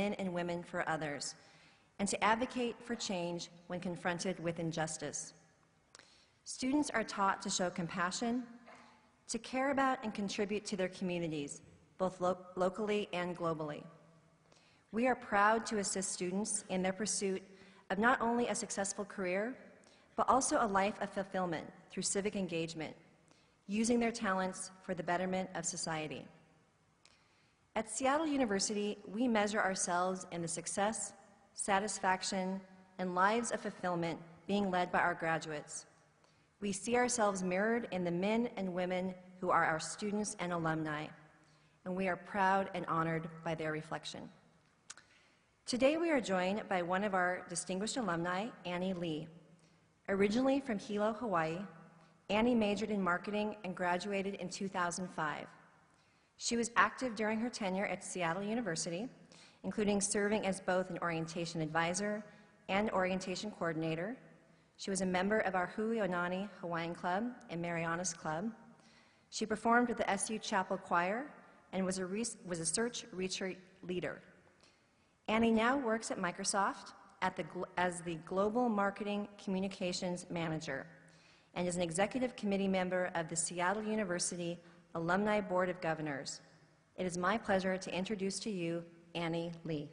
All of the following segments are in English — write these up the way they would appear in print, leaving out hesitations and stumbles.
men and women for others, and to advocate for change when confronted with injustice. Students are taught to show compassion, to care about and contribute to their communities, both locally and globally. We are proud to assist students in their pursuit of not only a successful career, but also a life of fulfillment through civic engagement, using their talents for the betterment of society. At Seattle University, we measure ourselves in the success, satisfaction, and lives of fulfillment being led by our graduates. We see ourselves mirrored in the men and women who are our students and alumni, and we are proud and honored by their reflection. Today we are joined by one of our distinguished alumni, Annie Lee. Originally from Hilo, Hawaii, Annie majored in marketing and graduated in 2005. She was active during her tenure at Seattle University, including serving as both an orientation advisor and orientation coordinator. She was a member of our Hui Onani Hawaiian Club and Marianas Club. She performed with the SU Chapel Choir and was a search retreat leader. Annie now works at Microsoft as the Global Marketing Communications Manager and is an executive committee member of the Seattle University Alumni Board of Governors. It is my pleasure to introduce to you Annie Lee.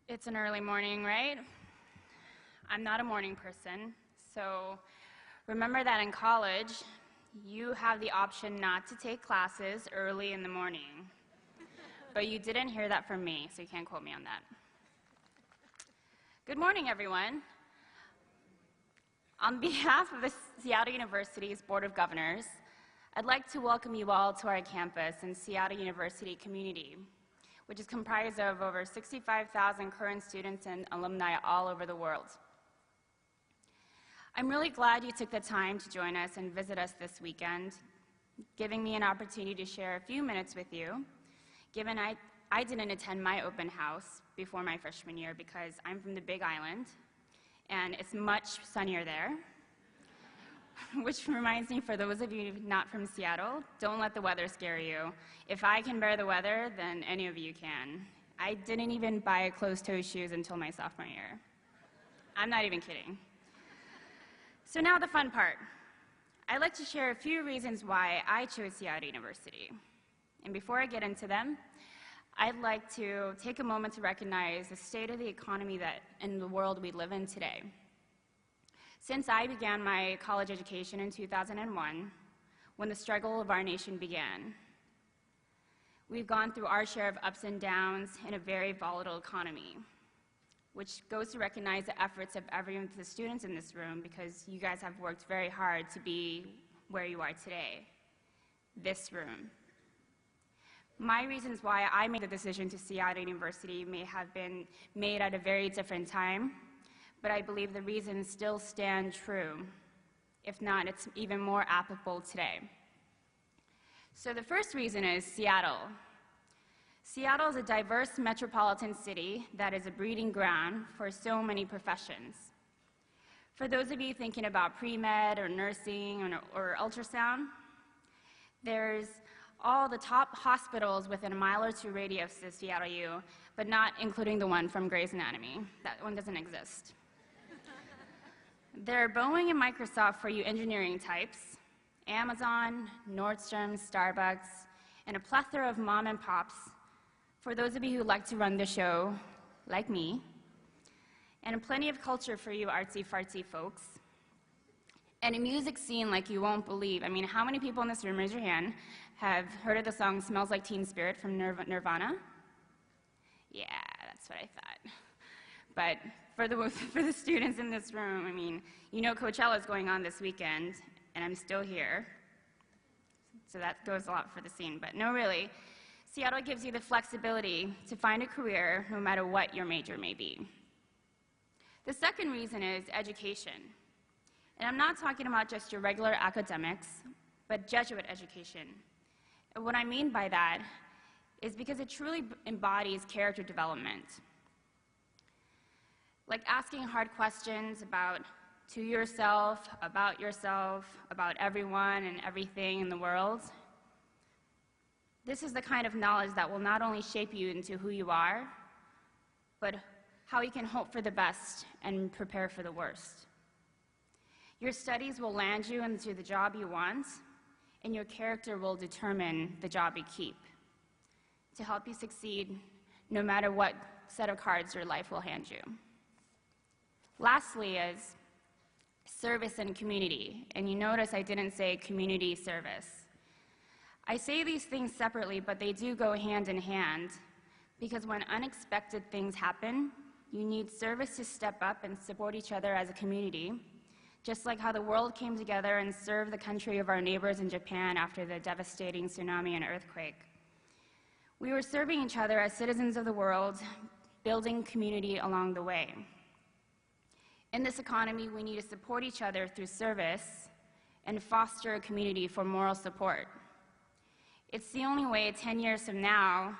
It's an early morning, right? I'm not a morning person, so remember that in college, you have the option not to take classes early in the morning. But you didn't hear that from me, so you can't quote me on that. Good morning, everyone. On behalf of the Seattle University's Board of Governors, I'd like to welcome you all to our campus and Seattle University community, which is comprised of over 65,000 current students and alumni all over the world. I'm really glad you took the time to join us and visit us this weekend, giving me an opportunity to share a few minutes with you, given I didn't attend my open house before my freshman year because I'm from the Big Island, and it's much sunnier there. Which reminds me, for those of you not from Seattle, don't let the weather scare you. If I can bear the weather, then any of you can. I didn't even buy closed-toe shoes until my sophomore year. I'm not even kidding. So now the fun part. I'd like to share a few reasons why I chose Seattle University. And before I get into them, I'd like to take a moment to recognize the state of the economy in the world we live in today. Since I began my college education in 2001, when the struggle of our nation began, we've gone through our share of ups and downs in a very volatile economy, which goes to recognize the efforts of everyone, the students in this room, because you guys have worked very hard to be where you are today, this room. My reasons why I made the decision to Seattle University may have been made at a very different time, but I believe the reasons still stand true. If not, it's even more applicable today. So the first reason is Seattle. Seattle is a diverse metropolitan city that is a breeding ground for so many professions. For those of you thinking about pre-med or nursing or ultrasound, there's all the top hospitals within a mile or two radius of Seattle U, but not including the one from Grey's Anatomy. That one doesn't exist. There are Boeing and Microsoft for you engineering types, Amazon, Nordstrom, Starbucks, and a plethora of mom and pops for those of you who like to run the show, like me, and plenty of culture for you artsy-fartsy folks, and a music scene like you won't believe. I mean, how many people in this room, raise your hand, have heard of the song Smells Like Teen Spirit from Nirvana? Yeah, that's what I thought. But for the students in this room, I mean, you know Coachella is going on this weekend, and I'm still here. So that goes a lot for the scene. But no, really, Seattle gives you the flexibility to find a career no matter what your major may be. The second reason is education. And I'm not talking about just your regular academics, but Jesuit education. And what I mean by that is because it truly embodies character development. Like asking hard questions about to yourself, about everyone and everything in the world. This is the kind of knowledge that will not only shape you into who you are, but how you can hope for the best and prepare for the worst. Your studies will land you into the job you want, and your character will determine the job you keep to help you succeed no matter what set of cards your life will hand you. Lastly is service and community, and you notice I didn't say community service. I say these things separately, but they do go hand in hand, because when unexpected things happen, you need service to step up and support each other as a community, just like how the world came together and served the country of our neighbors in Japan after the devastating tsunami and earthquake. We were serving each other as citizens of the world, building community along the way. In this economy, we need to support each other through service and foster a community for moral support. It's the only way 10 years from now,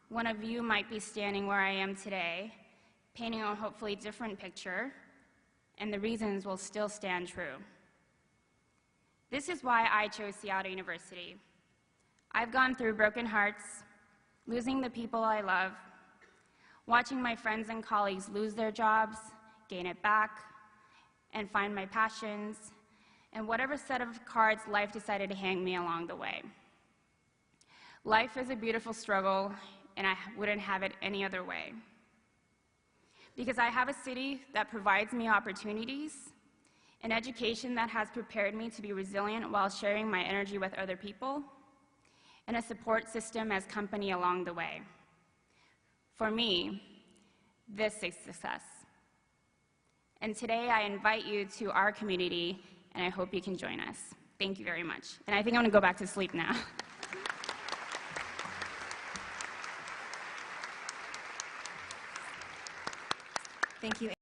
one of you might be standing where I am today, painting a hopefully different picture, and the reasons will still stand true. This is why I chose Seattle University. I've gone through broken hearts, losing the people I love, watching my friends and colleagues lose their jobs, gain it back, and find my passions, and whatever set of cards life decided to hand me along the way. Life is a beautiful struggle, and I wouldn't have it any other way. Because I have a city that provides me opportunities, an education that has prepared me to be resilient while sharing my energy with other people, and a support system as company along the way. For me, this is success. And today I invite you to our community, and I hope you can join us. Thank you very much. And I think I'm going to go back to sleep now. Thank you.